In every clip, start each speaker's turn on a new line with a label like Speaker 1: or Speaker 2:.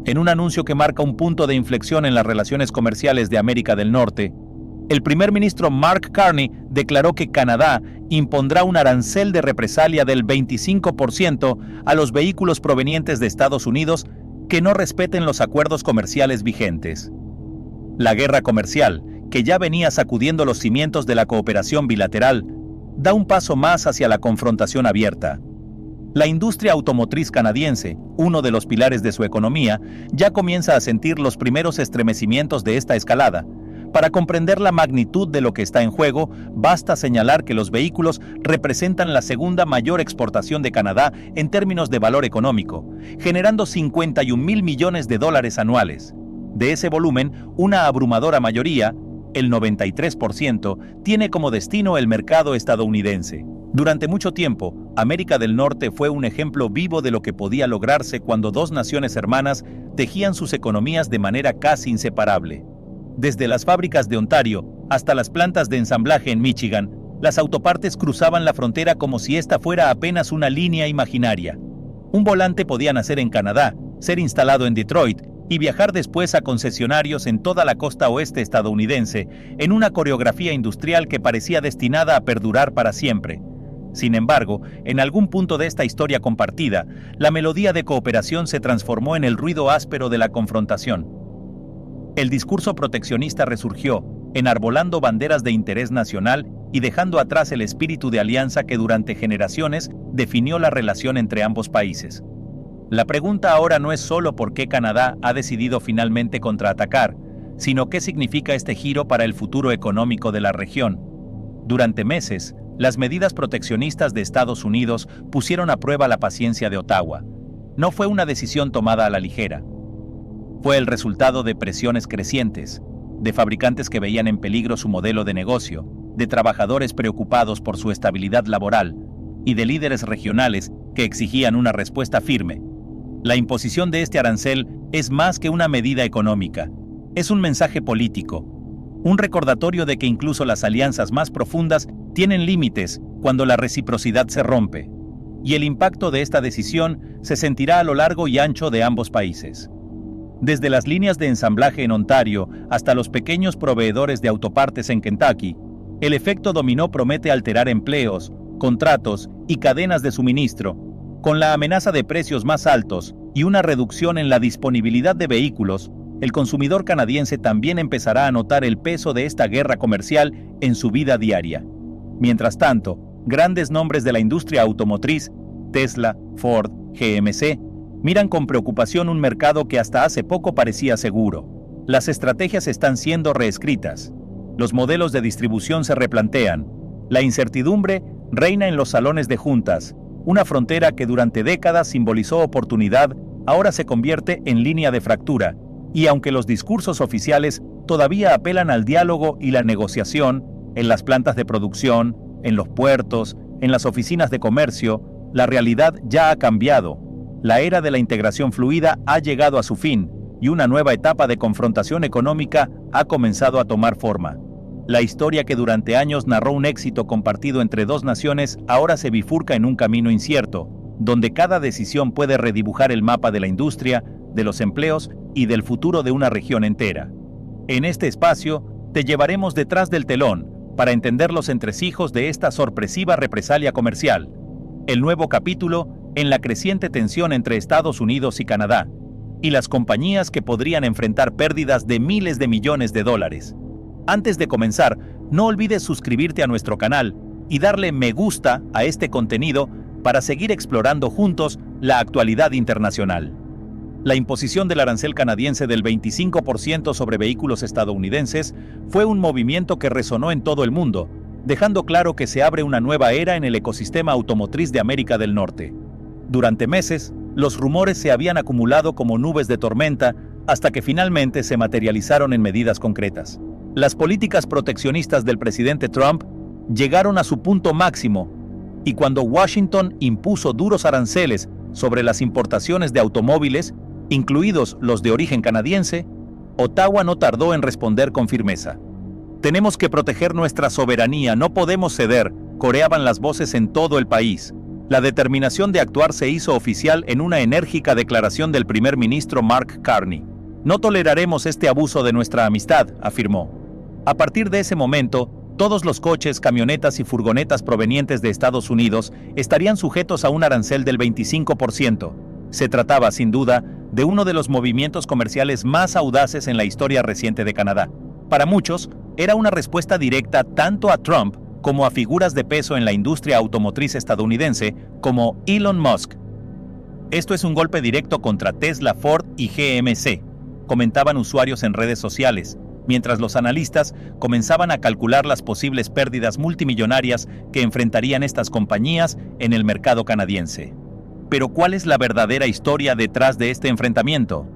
Speaker 1: En un anuncio que marca un punto de inflexión en las relaciones comerciales de América del Norte, el primer ministro Mark Carney declaró que Canadá impondrá un arancel de represalia del 25% a los vehículos provenientes de Estados Unidos que no respeten los acuerdos comerciales vigentes. La guerra comercial, que ya venía sacudiendo los cimientos de la cooperación bilateral, da un paso más hacia la confrontación abierta. La industria automotriz canadiense, uno de los pilares de su economía, ya comienza a sentir los primeros estremecimientos de esta escalada. Para comprender la magnitud de lo que está en juego, basta señalar que los vehículos representan la segunda mayor exportación de Canadá en términos de valor económico, generando 51,000 millones de dólares anuales. De ese volumen, una abrumadora mayoría, el 93%, tiene como destino el mercado estadounidense. Durante mucho tiempo, América del Norte fue un ejemplo vivo de lo que podía lograrse cuando dos naciones hermanas tejían sus economías de manera casi inseparable. Desde las fábricas de Ontario hasta las plantas de ensamblaje en Michigan, las autopartes cruzaban la frontera como si esta fuera apenas una línea imaginaria. Un volante podía nacer en Canadá, ser instalado en Detroit y viajar después a concesionarios en toda la costa oeste estadounidense, en una coreografía industrial que parecía destinada a perdurar para siempre. Sin embargo, en algún punto de esta historia compartida, la melodía de cooperación se transformó en el ruido áspero de la confrontación. El discurso proteccionista resurgió, enarbolando banderas de interés nacional y dejando atrás el espíritu de alianza que durante generaciones definió la relación entre ambos países. La pregunta ahora no es solo por qué Canadá ha decidido finalmente contraatacar, sino qué significa este giro para el futuro económico de la región. Durante meses, las medidas proteccionistas de Estados Unidos pusieron a prueba la paciencia de Ottawa. No fue una decisión tomada a la ligera. Fue el resultado de presiones crecientes, de fabricantes que veían en peligro su modelo de negocio, de trabajadores preocupados por su estabilidad laboral y de líderes regionales que exigían una respuesta firme. La imposición de este arancel es más que una medida económica, es un mensaje político, un recordatorio de que incluso las alianzas más profundas tienen límites cuando la reciprocidad se rompe, y el impacto de esta decisión se sentirá a lo largo y ancho de ambos países. Desde las líneas de ensamblaje en Ontario hasta los pequeños proveedores de autopartes en Kentucky, el efecto dominó promete alterar empleos, contratos y cadenas de suministro, con la amenaza de precios más altos y una reducción en la disponibilidad de vehículos. El consumidor canadiense también empezará a notar el peso de esta guerra comercial en su vida diaria. Mientras tanto, grandes nombres de la industria automotriz, Tesla, Ford, GMC, miran con preocupación un mercado que hasta hace poco parecía seguro. Las estrategias están siendo reescritas. Los modelos de distribución se replantean. La incertidumbre reina en los salones de juntas. Una frontera que durante décadas simbolizó oportunidad, ahora se convierte en línea de fractura. Y aunque los discursos oficiales todavía apelan al diálogo y la negociación, en las plantas de producción, en los puertos, en las oficinas de comercio, la realidad ya ha cambiado. La era de la integración fluida ha llegado a su fin, y una nueva etapa de confrontación económica ha comenzado a tomar forma. La historia que durante años narró un éxito compartido entre dos naciones ahora se bifurca en un camino incierto, donde cada decisión puede redibujar el mapa de la industria, de los empleos y del futuro de una región entera. En este espacio, te llevaremos detrás del telón para entender los entresijos de esta sorpresiva represalia comercial. El nuevo capítulo en la creciente tensión entre Estados Unidos y Canadá, y las compañías que podrían enfrentar pérdidas de miles de millones de dólares. Antes de comenzar, no olvides suscribirte a nuestro canal y darle me gusta a este contenido para seguir explorando juntos la actualidad internacional. La imposición del arancel canadiense del 25% sobre vehículos estadounidenses fue un movimiento que resonó en todo el mundo, dejando claro que se abre una nueva era en el ecosistema automotriz de América del Norte. Durante meses, los rumores se habían acumulado como nubes de tormenta hasta que finalmente se materializaron en medidas concretas. Las políticas proteccionistas del presidente Trump llegaron a su punto máximo, y cuando Washington impuso duros aranceles sobre las importaciones de automóviles, incluidos los de origen canadiense, Ottawa no tardó en responder con firmeza. Tenemos que proteger nuestra soberanía, no podemos ceder, coreaban las voces en todo el país. La determinación de actuar se hizo oficial en una enérgica declaración del primer ministro Mark Carney. No toleraremos este abuso de nuestra amistad, afirmó. A partir de ese momento, todos los coches, camionetas y furgonetas provenientes de Estados Unidos estarían sujetos a un arancel del 25%. Se trataba, sin duda, de uno de los movimientos comerciales más audaces en la historia reciente de Canadá. Para muchos, era una respuesta directa tanto a Trump como a figuras de peso en la industria automotriz estadounidense, como Elon Musk. Esto es un golpe directo contra Tesla, Ford y GMC, comentaban usuarios en redes sociales, mientras los analistas comenzaban a calcular las posibles pérdidas multimillonarias que enfrentarían estas compañías en el mercado canadiense. Pero ¿cuál es la verdadera historia detrás de este enfrentamiento?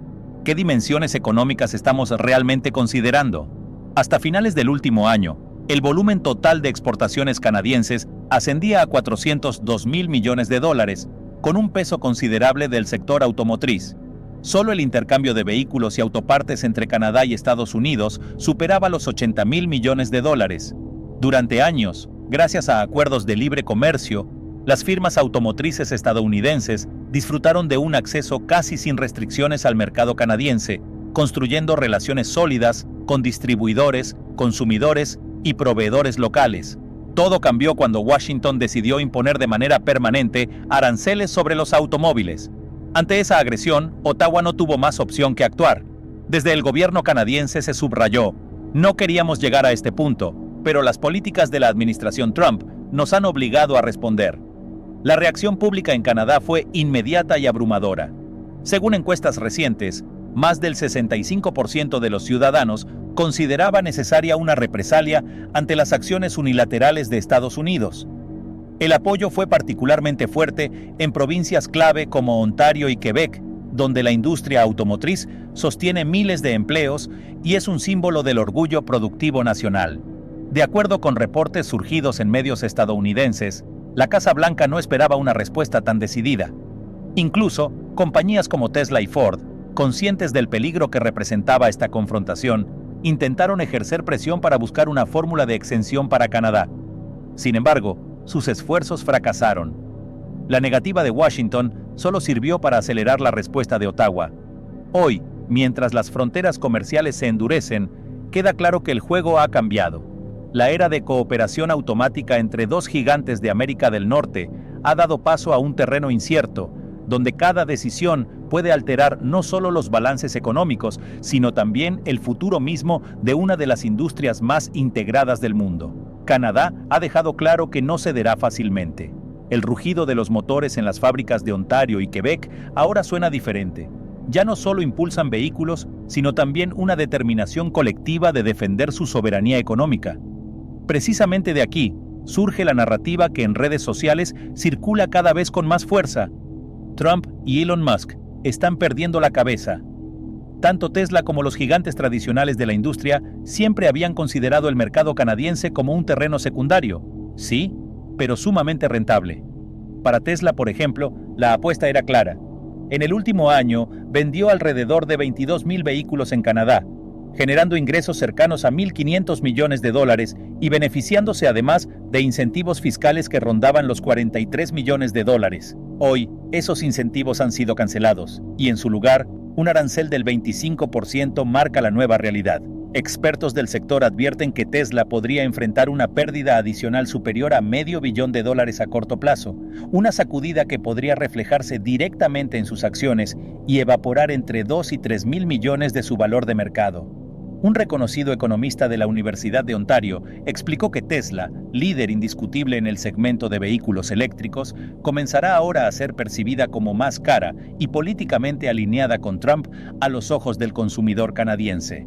Speaker 1: ¿Qué dimensiones económicas estamos realmente considerando? Hasta finales del último año, el volumen total de exportaciones canadienses ascendía a $402,000 millones, con un peso considerable del sector automotriz. Solo el intercambio de vehículos y autopartes entre Canadá y Estados Unidos superaba los $80,000 millones. Durante años, gracias a acuerdos de libre comercio, las firmas automotrices estadounidenses disfrutaron de un acceso casi sin restricciones al mercado canadiense, construyendo relaciones sólidas con distribuidores, consumidores y proveedores locales. Todo cambió cuando Washington decidió imponer de manera permanente aranceles sobre los automóviles. Ante esa agresión, Ottawa no tuvo más opción que actuar. Desde el gobierno canadiense se subrayó: no queríamos llegar a este punto, pero las políticas de la administración Trump nos han obligado a responder. La reacción pública en Canadá fue inmediata y abrumadora. Según encuestas recientes, más del 65% de los ciudadanos consideraba necesaria una represalia ante las acciones unilaterales de Estados Unidos. El apoyo fue particularmente fuerte en provincias clave como Ontario y Quebec, donde la industria automotriz sostiene miles de empleos y es un símbolo del orgullo productivo nacional. De acuerdo con reportes surgidos en medios estadounidenses, la Casa Blanca no esperaba una respuesta tan decidida. Incluso, compañías como Tesla y Ford, conscientes del peligro que representaba esta confrontación, intentaron ejercer presión para buscar una fórmula de exención para Canadá. Sin embargo, sus esfuerzos fracasaron. La negativa de Washington solo sirvió para acelerar la respuesta de Ottawa. Hoy, mientras las fronteras comerciales se endurecen, queda claro que el juego ha cambiado. La era de cooperación automática entre dos gigantes de América del Norte ha dado paso a un terreno incierto, donde cada decisión puede alterar no solo los balances económicos, sino también el futuro mismo de una de las industrias más integradas del mundo. Canadá ha dejado claro que no cederá fácilmente. El rugido de los motores en las fábricas de Ontario y Quebec ahora suena diferente. Ya no solo impulsan vehículos, sino también una determinación colectiva de defender su soberanía económica. Precisamente de aquí surge la narrativa que en redes sociales circula cada vez con más fuerza. Trump y Elon Musk están perdiendo la cabeza. Tanto Tesla como los gigantes tradicionales de la industria siempre habían considerado el mercado canadiense como un terreno secundario, sí, pero sumamente rentable. Para Tesla, por ejemplo, la apuesta era clara. En el último año vendió alrededor de 22,000 vehículos en Canadá, generando ingresos cercanos a $1,500 millones y beneficiándose además de incentivos fiscales que rondaban los $43 millones. Hoy, esos incentivos han sido cancelados, y en su lugar, un arancel del 25% marca la nueva realidad. Expertos del sector advierten que Tesla podría enfrentar una pérdida adicional superior a $500 millones a corto plazo, una sacudida que podría reflejarse directamente en sus acciones y evaporar entre 2 y 3 mil millones de su valor de mercado. Un reconocido economista de la Universidad de Ontario explicó que Tesla, líder indiscutible en el segmento de vehículos eléctricos, comenzará ahora a ser percibida como más cara y políticamente alineada con Trump a los ojos del consumidor canadiense.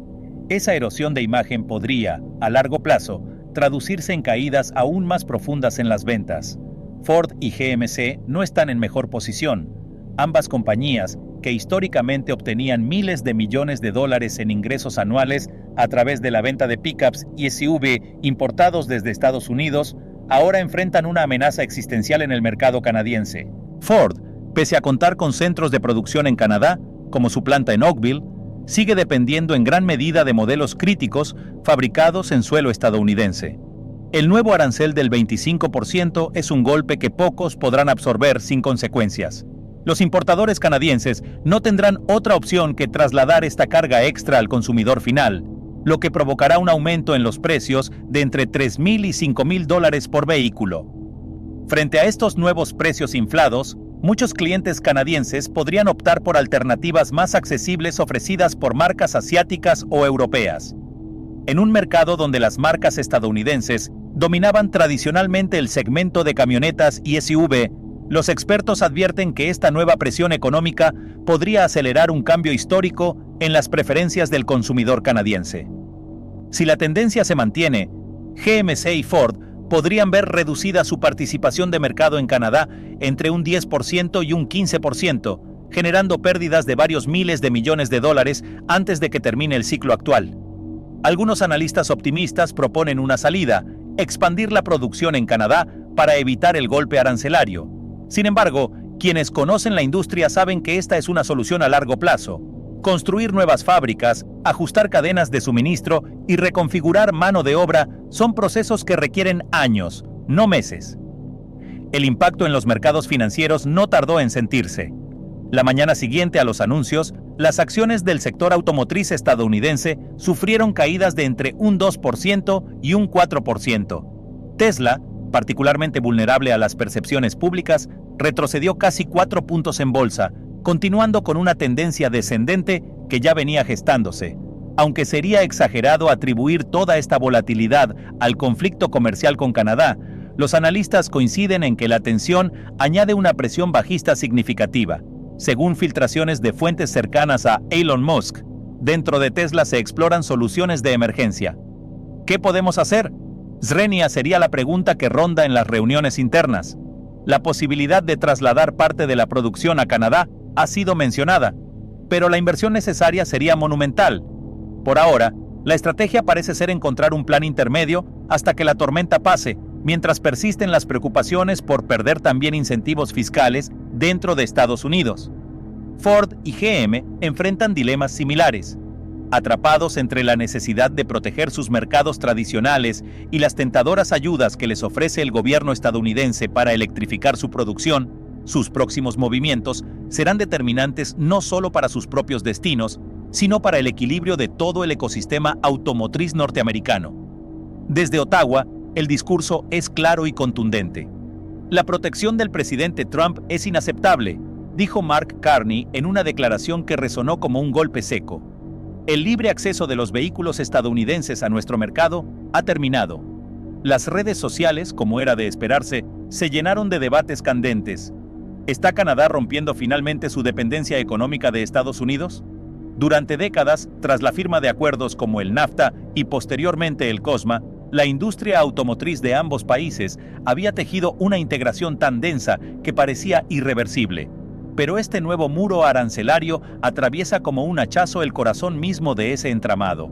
Speaker 1: Esa erosión de imagen podría, a largo plazo, traducirse en caídas aún más profundas en las ventas. Ford y GMC no están en mejor posición. Ambas compañías, que históricamente obtenían miles de millones de dólares en ingresos anuales a través de la venta de pickups y SUV importados desde Estados Unidos, ahora enfrentan una amenaza existencial en el mercado canadiense. Ford, pese a contar con centros de producción en Canadá, como su planta en Oakville, sigue dependiendo en gran medida de modelos críticos fabricados en suelo estadounidense. El nuevo arancel del 25% es un golpe que pocos podrán absorber sin consecuencias. Los importadores canadienses no tendrán otra opción que trasladar esta carga extra al consumidor final, lo que provocará un aumento en los precios de entre $3,000 y $5,000 por vehículo. Frente a estos nuevos precios inflados, muchos clientes canadienses podrían optar por alternativas más accesibles ofrecidas por marcas asiáticas o europeas. En un mercado donde las marcas estadounidenses dominaban tradicionalmente el segmento de camionetas y SUV, los expertos advierten que esta nueva presión económica podría acelerar un cambio histórico en las preferencias del consumidor canadiense. Si la tendencia se mantiene, GMC y Ford podrían ver reducida su participación de mercado en Canadá entre un 10% y un 15%, generando pérdidas de varios miles de millones de dólares antes de que termine el ciclo actual. Algunos analistas optimistas proponen una salida: expandir la producción en Canadá para evitar el golpe arancelario. Sin embargo, quienes conocen la industria saben que esta es una solución a largo plazo. Construir nuevas fábricas, ajustar cadenas de suministro y reconfigurar mano de obra son procesos que requieren años, no meses. El impacto en los mercados financieros no tardó en sentirse. La mañana siguiente a los anuncios, las acciones del sector automotriz estadounidense sufrieron caídas de entre un 2% y un 4%. Tesla, particularmente vulnerable a las percepciones públicas, retrocedió casi 4 puntos en bolsa, continuando con una tendencia descendente que ya venía gestándose, aunque sería exagerado atribuir toda esta volatilidad al conflicto comercial con Canadá. Los analistas coinciden en que la tensión añade una presión bajista significativa. Según filtraciones de fuentes cercanas a Elon Musk, dentro de Tesla se exploran soluciones de emergencia. ¿Qué podemos hacer? Srenia sería la pregunta que ronda en las reuniones internas. La posibilidad de trasladar parte de la producción a Canadá ha sido mencionada, pero la inversión necesaria sería monumental. Por ahora, la estrategia parece ser encontrar un plan intermedio hasta que la tormenta pase, mientras persisten las preocupaciones por perder también incentivos fiscales dentro de Estados Unidos. Ford y GM enfrentan dilemas similares. Atrapados entre la necesidad de proteger sus mercados tradicionales y las tentadoras ayudas que les ofrece el gobierno estadounidense para electrificar su producción, sus próximos movimientos serán determinantes no solo para sus propios destinos, sino para el equilibrio de todo el ecosistema automotriz norteamericano. Desde Ottawa, el discurso es claro y contundente. La protección del presidente Trump es inaceptable, dijo Mark Carney en una declaración que resonó como un golpe seco. El libre acceso de los vehículos estadounidenses a nuestro mercado ha terminado. Las redes sociales, como era de esperarse, se llenaron de debates candentes. ¿Está Canadá rompiendo finalmente su dependencia económica de Estados Unidos? Durante décadas, tras la firma de acuerdos como el NAFTA y posteriormente el COSMA, la industria automotriz de ambos países había tejido una integración tan densa que parecía irreversible. Pero este nuevo muro arancelario atraviesa como un hachazo el corazón mismo de ese entramado.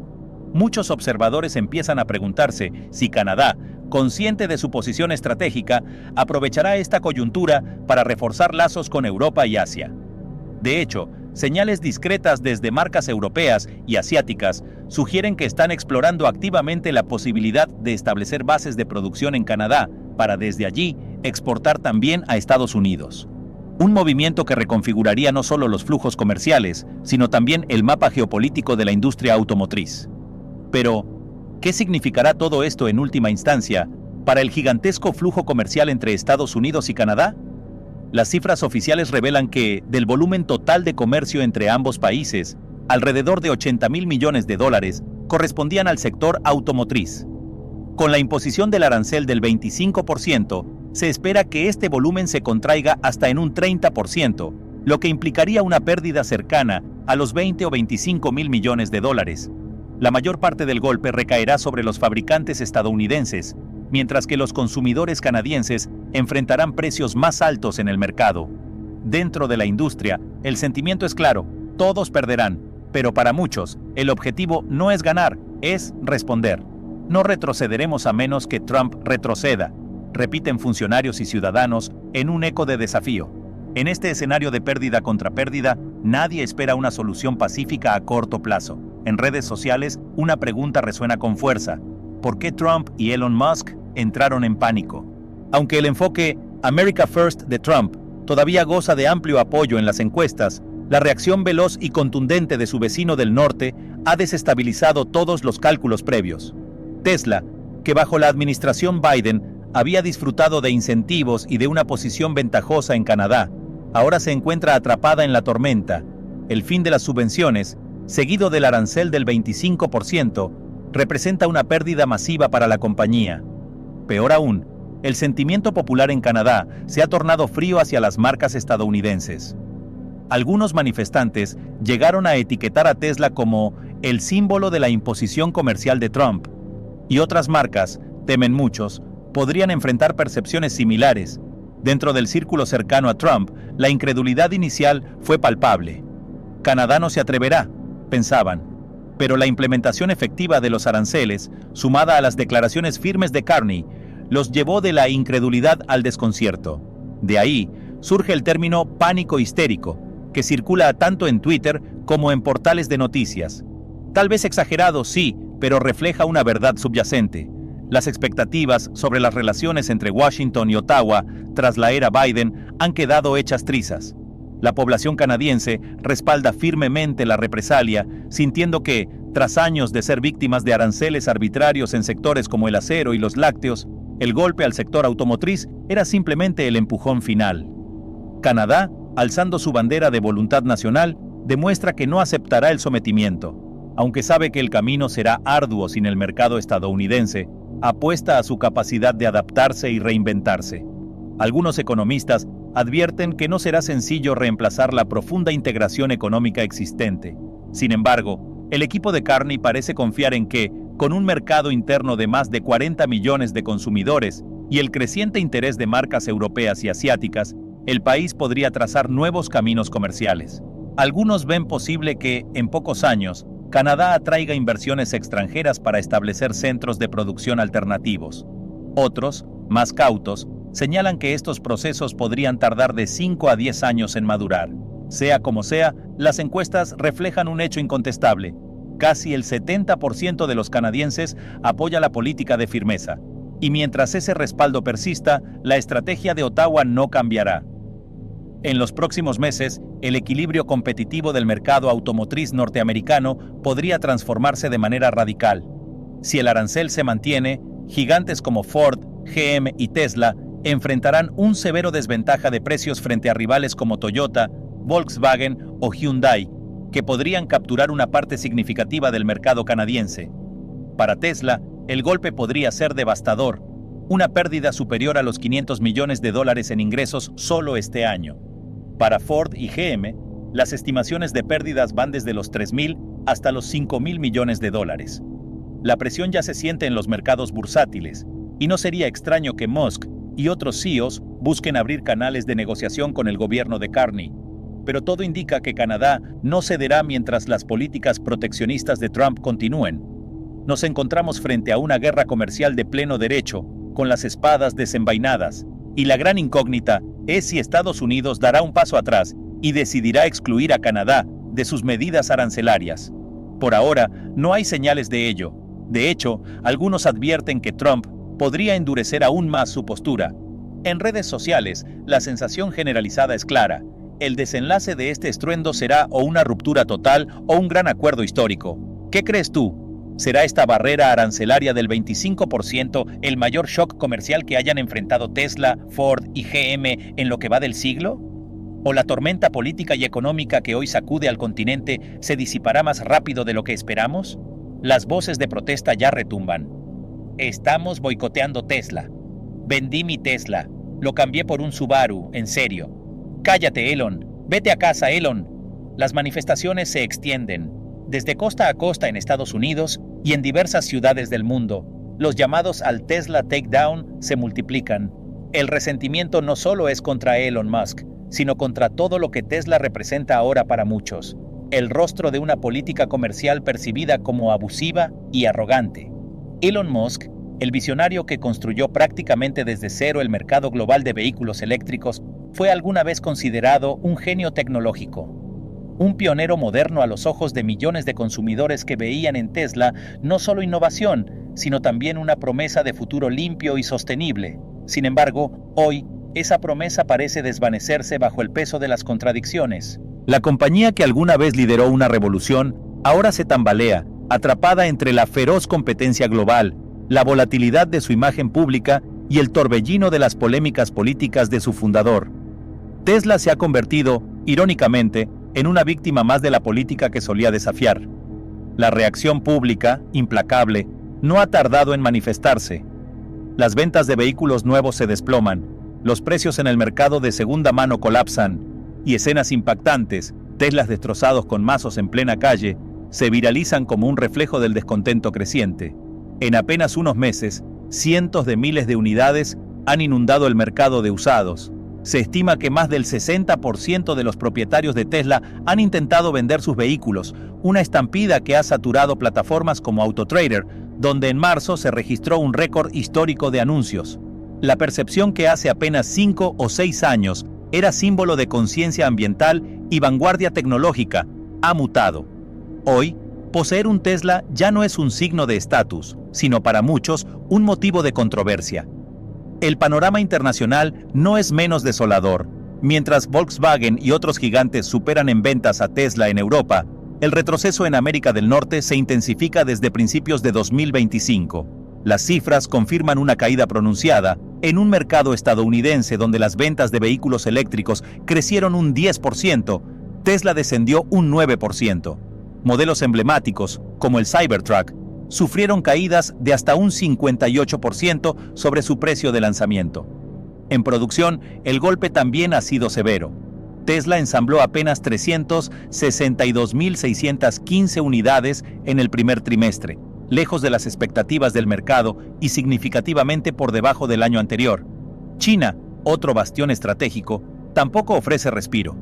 Speaker 1: Muchos observadores empiezan a preguntarse si Canadá, consciente de su posición estratégica, aprovechará esta coyuntura para reforzar lazos con Europa y Asia. De hecho, señales discretas desde marcas europeas y asiáticas sugieren que están explorando activamente la posibilidad de establecer bases de producción en Canadá para desde allí exportar también a Estados Unidos. Un movimiento que reconfiguraría no solo los flujos comerciales, sino también el mapa geopolítico de la industria automotriz. Pero, ¿qué significará todo esto en última instancia para el gigantesco flujo comercial entre Estados Unidos y Canadá? Las cifras oficiales revelan que, del volumen total de comercio entre ambos países, alrededor de $80,000 millones correspondían al sector automotriz. Con la imposición del arancel del 25%, se espera que este volumen se contraiga hasta en un 30%, lo que implicaría una pérdida cercana a los 20 o 25 mil millones de dólares. La mayor parte del golpe recaerá sobre los fabricantes estadounidenses, mientras que los consumidores canadienses enfrentarán precios más altos en el mercado. Dentro de la industria, el sentimiento es claro: todos perderán, pero para muchos, el objetivo no es ganar, es responder. No retrocederemos a menos que Trump retroceda, repiten funcionarios y ciudadanos en un eco de desafío. En este escenario de pérdida contra pérdida, nadie espera una solución pacífica a corto plazo. En redes sociales, una pregunta resuena con fuerza: ¿por qué Trump y Elon Musk? entraron en pánico. Aunque el enfoque America First de Trump todavía goza de amplio apoyo en las encuestas, la reacción veloz y contundente de su vecino del norte ha desestabilizado todos los cálculos previos. Tesla, que bajo la administración Biden había disfrutado de incentivos y de una posición ventajosa en Canadá, ahora se encuentra atrapada en la tormenta. El fin de las subvenciones, seguido del arancel del 25%, representa una pérdida masiva para la compañía. Peor aún, el sentimiento popular en Canadá se ha tornado frío hacia las marcas estadounidenses. Algunos manifestantes llegaron a etiquetar a Tesla como el símbolo de la imposición comercial de Trump, y otras marcas, temen muchos, podrían enfrentar percepciones similares. Dentro del círculo cercano a Trump, la incredulidad inicial fue palpable. Canadá no se atreverá, pensaban, pero la implementación efectiva de los aranceles, sumada a las declaraciones firmes de Carney, los llevó de la incredulidad al desconcierto. De ahí surge el término pánico histérico, que circula tanto en Twitter como en portales de noticias. Tal vez exagerado, sí, pero refleja una verdad subyacente. Las expectativas sobre las relaciones entre Washington y Ottawa tras la era Biden han quedado hechas trizas. La población canadiense respalda firmemente la represalia, sintiendo que, tras años de ser víctimas de aranceles arbitrarios en sectores como el acero y los lácteos, el golpe al sector automotriz era simplemente el empujón final. Canadá, alzando su bandera de voluntad nacional, demuestra que no aceptará el sometimiento. Aunque sabe que el camino será arduo sin el mercado estadounidense, apuesta a su capacidad de adaptarse y reinventarse. Algunos economistas advierten que no será sencillo reemplazar la profunda integración económica existente. Sin embargo, el equipo de Carney parece confiar en que, con un mercado interno de más de 40 millones de consumidores y el creciente interés de marcas europeas y asiáticas, el país podría trazar nuevos caminos comerciales. Algunos ven posible que, en pocos años, Canadá atraiga inversiones extranjeras para establecer centros de producción alternativos. Otros, más cautos, señalan que estos procesos podrían tardar de 5 a 10 años en madurar. Sea como sea, las encuestas reflejan un hecho incontestable. Casi el 70% de los canadienses apoya la política de firmeza. Y mientras ese respaldo persista, la estrategia de Ottawa no cambiará. En los próximos meses, el equilibrio competitivo del mercado automotriz norteamericano podría transformarse de manera radical. Si el arancel se mantiene, gigantes como Ford, GM y Tesla enfrentarán un severo desventaja de precios frente a rivales como Toyota, Volkswagen o Hyundai, que podrían capturar una parte significativa del mercado canadiense. Para Tesla, el golpe podría ser devastador, una pérdida superior a los $500 millones en ingresos solo este año. Para Ford y GM, las estimaciones de pérdidas van desde los 3.000 hasta los 5.000 millones de dólares. La presión ya se siente en los mercados bursátiles, y no sería extraño que Musk y otros CEOs busquen abrir canales de negociación con el gobierno de Carney. Pero todo indica que Canadá no cederá mientras las políticas proteccionistas de Trump continúen. Nos encontramos frente a una guerra comercial de pleno derecho, con las espadas desenvainadas, y la gran incógnita es si Estados Unidos dará un paso atrás y decidirá excluir a Canadá de sus medidas arancelarias. Por ahora, no hay señales de ello. De hecho, algunos advierten que Trump podría endurecer aún más su postura. En redes sociales, la sensación generalizada es clara. El desenlace de este estruendo será o una ruptura total o un gran acuerdo histórico. ¿Qué crees tú? ¿Será esta barrera arancelaria del 25% el mayor shock comercial que hayan enfrentado Tesla, Ford y GM en lo que va del siglo? ¿O la tormenta política y económica que hoy sacude al continente se disipará más rápido de lo que esperamos? Las voces de protesta ya retumban. Estamos boicoteando Tesla. Vendí mi Tesla. Lo cambié por un Subaru, en serio. Cállate, Elon. Vete a casa, Elon. Las manifestaciones se extienden. Desde costa a costa en Estados Unidos y en diversas ciudades del mundo, los llamados al Tesla Takedown se multiplican. El resentimiento no solo es contra Elon Musk, sino contra todo lo que Tesla representa ahora para muchos. El rostro de una política comercial percibida como abusiva y arrogante. Elon Musk, el visionario que construyó prácticamente desde cero el mercado global de vehículos eléctricos, fue alguna vez considerado un genio tecnológico. Un pionero moderno a los ojos de millones de consumidores que veían en Tesla no solo innovación, sino también una promesa de futuro limpio y sostenible. Sin embargo, hoy, esa promesa parece desvanecerse bajo el peso de las contradicciones. La compañía que alguna vez lideró una revolución, ahora se tambalea, atrapada entre la feroz competencia global, la volatilidad de su imagen pública y el torbellino de las polémicas políticas de su fundador. Tesla se ha convertido, irónicamente, en una víctima más de la política que solía desafiar. La reacción pública, implacable, no ha tardado en manifestarse. Las ventas de vehículos nuevos se desploman, los precios en el mercado de segunda mano colapsan, y escenas impactantes, Teslas destrozados con mazos en plena calle, se viralizan como un reflejo del descontento creciente. En apenas unos meses, cientos de miles de unidades han inundado el mercado de usados. Se estima que más del 60% de los propietarios de Tesla han intentado vender sus vehículos, una estampida que ha saturado plataformas como AutoTrader, donde en marzo se registró un récord histórico de anuncios. La percepción que hace apenas 5 o 6 años era símbolo de conciencia ambiental y vanguardia tecnológica ha mutado. Hoy, poseer un Tesla ya no es un signo de estatus, sino para muchos un motivo de controversia. El panorama internacional no es menos desolador. Mientras Volkswagen y otros gigantes superan en ventas a Tesla en Europa, el retroceso en América del Norte se intensifica desde principios de 2025. Las cifras confirman una caída pronunciada en un mercado estadounidense donde las ventas de vehículos eléctricos crecieron un 10%, Tesla descendió un 9%. Modelos emblemáticos, como el Cybertruck, sufrieron caídas de hasta un 58% sobre su precio de lanzamiento. En producción, el golpe también ha sido severo. Tesla ensambló apenas 362.615 unidades en el primer trimestre, lejos de las expectativas del mercado y significativamente por debajo del año anterior. China, otro bastión estratégico, tampoco ofrece respiro.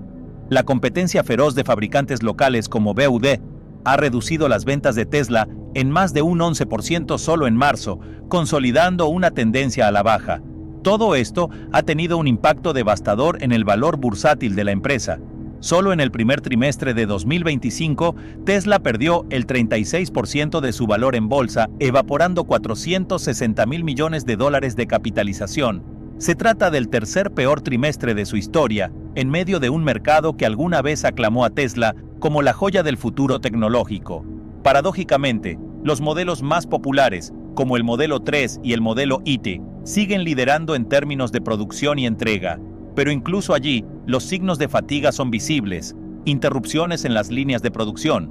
Speaker 1: La competencia feroz de fabricantes locales como BYD ha reducido las ventas de Tesla en más de un 11% solo en marzo, consolidando una tendencia a la baja. Todo esto ha tenido un impacto devastador en el valor bursátil de la empresa. Solo en el primer trimestre de 2025, Tesla perdió el 36% de su valor en bolsa, evaporando $460.000 millones de capitalización. Se trata del tercer peor trimestre de su historia, en medio de un mercado que alguna vez aclamó a Tesla como la joya del futuro tecnológico. Paradójicamente, los modelos más populares, como el modelo 3 y el modelo Y, siguen liderando en términos de producción y entrega, pero incluso allí, los signos de fatiga son visibles, interrupciones en las líneas de producción,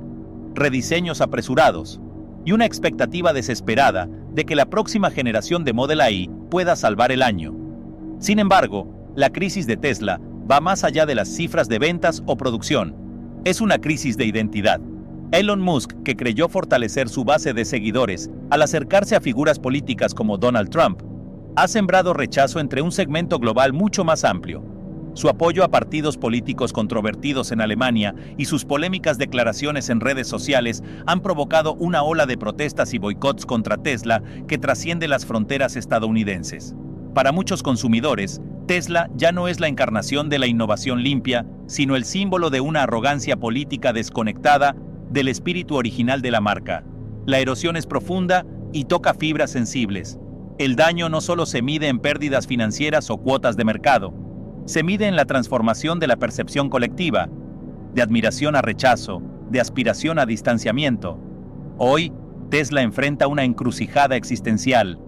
Speaker 1: rediseños apresurados y una expectativa desesperada de que la próxima generación de Model Y pueda salvar el año. Sin embargo, la crisis de Tesla va más allá de las cifras de ventas o producción. Es una crisis de identidad. Elon Musk, que creyó fortalecer su base de seguidores al acercarse a figuras políticas como Donald Trump, ha sembrado rechazo entre un segmento global mucho más amplio. Su apoyo a partidos políticos controvertidos en Alemania y sus polémicas declaraciones en redes sociales han provocado una ola de protestas y boicots contra Tesla que trasciende las fronteras estadounidenses. Para muchos consumidores, Tesla ya no es la encarnación de la innovación limpia, sino el símbolo de una arrogancia política desconectada del espíritu original de la marca. La erosión es profunda y toca fibras sensibles. El daño no solo se mide en pérdidas financieras o cuotas de mercado, se mide en la transformación de la percepción colectiva, de admiración a rechazo, de aspiración a distanciamiento. Hoy, Tesla enfrenta una encrucijada existencial.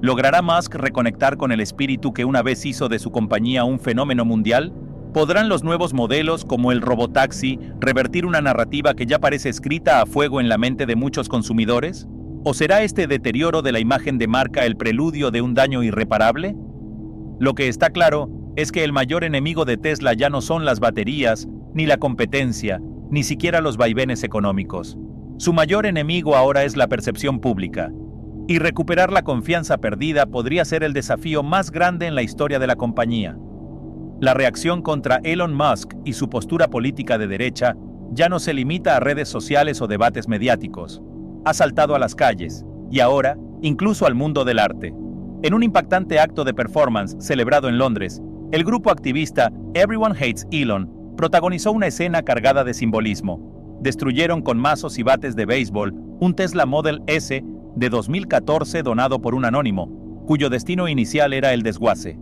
Speaker 1: ¿Logrará Musk reconectar con el espíritu que una vez hizo de su compañía un fenómeno mundial? ¿Podrán los nuevos modelos, como el robotaxi, revertir una narrativa que ya parece escrita a fuego en la mente de muchos consumidores? ¿O será este deterioro de la imagen de marca el preludio de un daño irreparable? Lo que está claro es que el mayor enemigo de Tesla ya no son las baterías, ni la competencia, ni siquiera los vaivenes económicos. Su mayor enemigo ahora es la percepción pública. Y recuperar la confianza perdida podría ser el desafío más grande en la historia de la compañía. La reacción contra Elon Musk y su postura política de derecha ya no se limita a redes sociales o debates mediáticos. Ha saltado a las calles, y ahora, incluso al mundo del arte. En un impactante acto de performance celebrado en Londres, el grupo activista Everyone Hates Elon protagonizó una escena cargada de simbolismo. Destruyeron con mazos y bates de béisbol un Tesla Model S de 2014 donado por un anónimo, cuyo destino inicial era el desguace.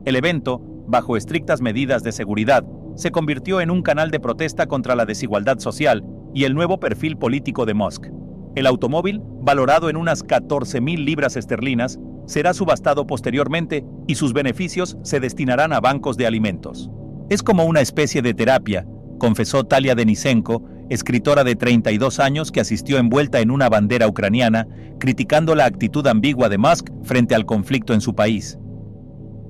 Speaker 1: El evento, bajo estrictas medidas de seguridad, se convirtió en un canal de protesta contra la desigualdad social y el nuevo perfil político de Musk. El automóvil, valorado en unas 14.000 libras esterlinas, será subastado posteriormente y sus beneficios se destinarán a bancos de alimentos. Es como una especie de terapia, confesó Talia Denisenko, escritora de 32 años que asistió envuelta en una bandera ucraniana, criticando la actitud ambigua de Musk frente al conflicto en su país.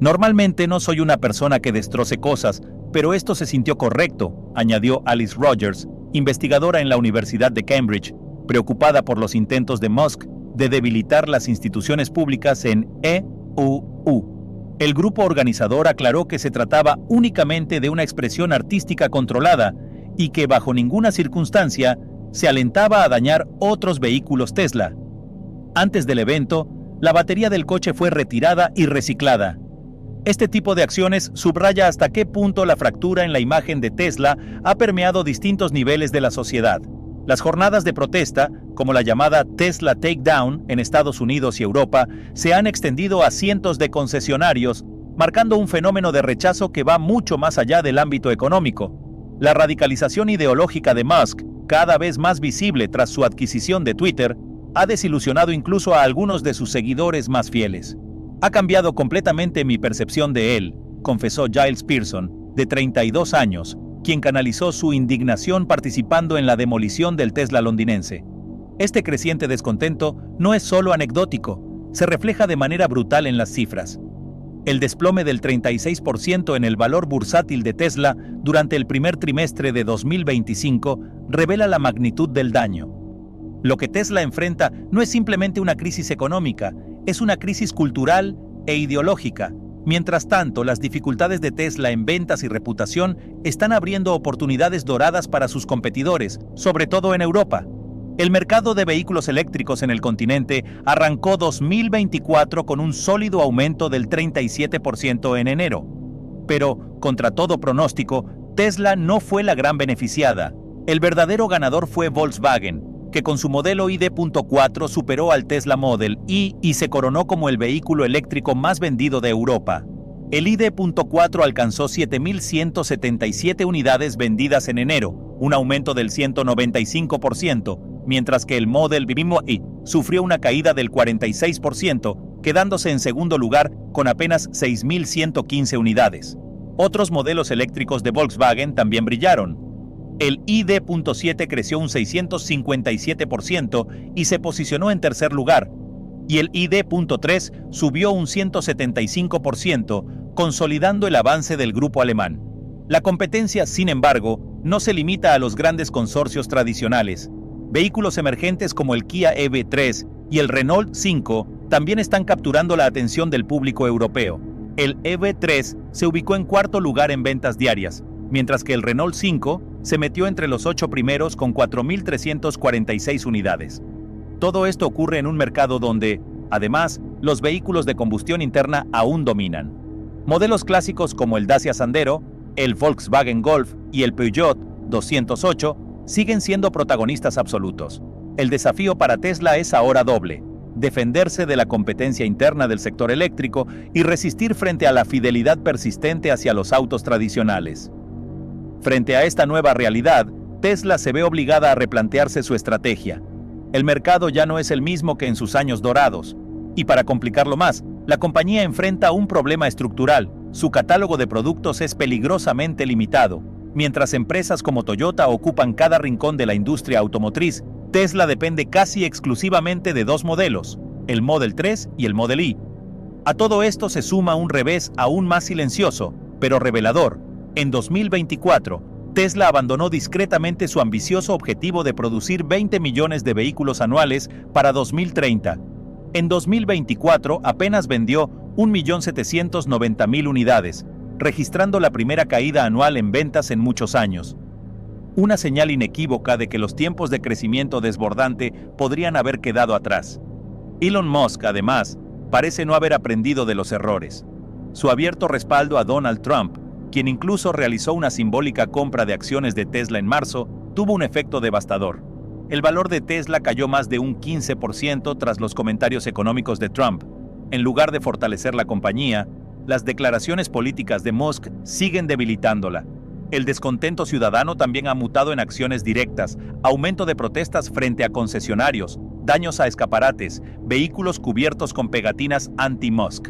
Speaker 1: Normalmente no soy una persona que destroce cosas, pero esto se sintió correcto, añadió Alice Rogers, investigadora en la Universidad de Cambridge, preocupada por los intentos de Musk de debilitar las instituciones públicas en EUU. El grupo organizador aclaró que se trataba únicamente de una expresión artística controlada y que bajo ninguna circunstancia se alentaba a dañar otros vehículos Tesla. Antes del evento, la batería del coche fue retirada y reciclada. Este tipo de acciones subraya hasta qué punto la fractura en la imagen de Tesla ha permeado distintos niveles de la sociedad. Las jornadas de protesta, como la llamada Tesla Takedown en Estados Unidos y Europa, se han extendido a cientos de concesionarios, marcando un fenómeno de rechazo que va mucho más allá del ámbito económico. La radicalización ideológica de Musk, cada vez más visible tras su adquisición de Twitter, ha desilusionado incluso a algunos de sus seguidores más fieles. Ha cambiado completamente mi percepción de él, confesó Giles Pearson, de 32 años, quien canalizó su indignación participando en la demolición del Tesla londinense. Este creciente descontento no es solo anecdótico, se refleja de manera brutal en las cifras. El desplome del 36% en el valor bursátil de Tesla durante el primer trimestre de 2025 revela la magnitud del daño. Lo que Tesla enfrenta no es simplemente una crisis económica, es una crisis cultural e ideológica. Mientras tanto, las dificultades de Tesla en ventas y reputación están abriendo oportunidades doradas para sus competidores, sobre todo en Europa. El mercado de vehículos eléctricos en el continente arrancó 2024 con un sólido aumento del 37% en enero. Pero, contra todo pronóstico, Tesla no fue la gran beneficiada. El verdadero ganador fue Volkswagen, que con su modelo ID.4 superó al Tesla Model Y y se coronó como el vehículo eléctrico más vendido de Europa. El ID.4 alcanzó 7.177 unidades vendidas en enero, un aumento del 195%, mientras que el Model Y sufrió una caída del 46%, quedándose en segundo lugar con apenas 6.115 unidades. Otros modelos eléctricos de Volkswagen también brillaron. El ID.7 creció un 657% y se posicionó en tercer lugar, y el ID.3 subió un 175%, consolidando el avance del grupo alemán. La competencia, sin embargo, no se limita a los grandes consorcios tradicionales. Vehículos emergentes como el Kia EV3 y el Renault 5 también están capturando la atención del público europeo. El EV3 se ubicó en cuarto lugar en ventas diarias, mientras que el Renault 5 se metió entre los 8 primeros con 4.346 unidades. Todo esto ocurre en un mercado donde, además, los vehículos de combustión interna aún dominan. Modelos clásicos como el Dacia Sandero, el Volkswagen Golf y el Peugeot 208 siguen siendo protagonistas absolutos. El desafío para Tesla es ahora doble: defenderse de la competencia interna del sector eléctrico y resistir frente a la fidelidad persistente hacia los autos tradicionales. Frente a esta nueva realidad, Tesla se ve obligada a replantearse su estrategia. El mercado ya no es el mismo que en sus años dorados. Y para complicarlo más, la compañía enfrenta un problema estructural. Su catálogo de productos es peligrosamente limitado. Mientras empresas como Toyota ocupan cada rincón de la industria automotriz, Tesla depende casi exclusivamente de dos modelos, el Model 3 y el Model Y. A todo esto se suma un revés aún más silencioso, pero revelador. En 2024, Tesla abandonó discretamente su ambicioso objetivo de producir 20 millones de vehículos anuales para 2030. En 2024 apenas vendió 1.790.000 unidades, registrando la primera caída anual en ventas en muchos años. Una señal inequívoca de que los tiempos de crecimiento desbordante podrían haber quedado atrás. Elon Musk, además, parece no haber aprendido de los errores. Su abierto respaldo a Donald Trump, quien incluso realizó una simbólica compra de acciones de Tesla en marzo, tuvo un efecto devastador. El valor de Tesla cayó más de un 15% tras los comentarios económicos de Trump. En lugar de fortalecer la compañía, las declaraciones políticas de Musk siguen debilitándola. El descontento ciudadano también ha mutado en acciones directas, aumento de protestas frente a concesionarios, daños a escaparates, vehículos cubiertos con pegatinas anti-Musk.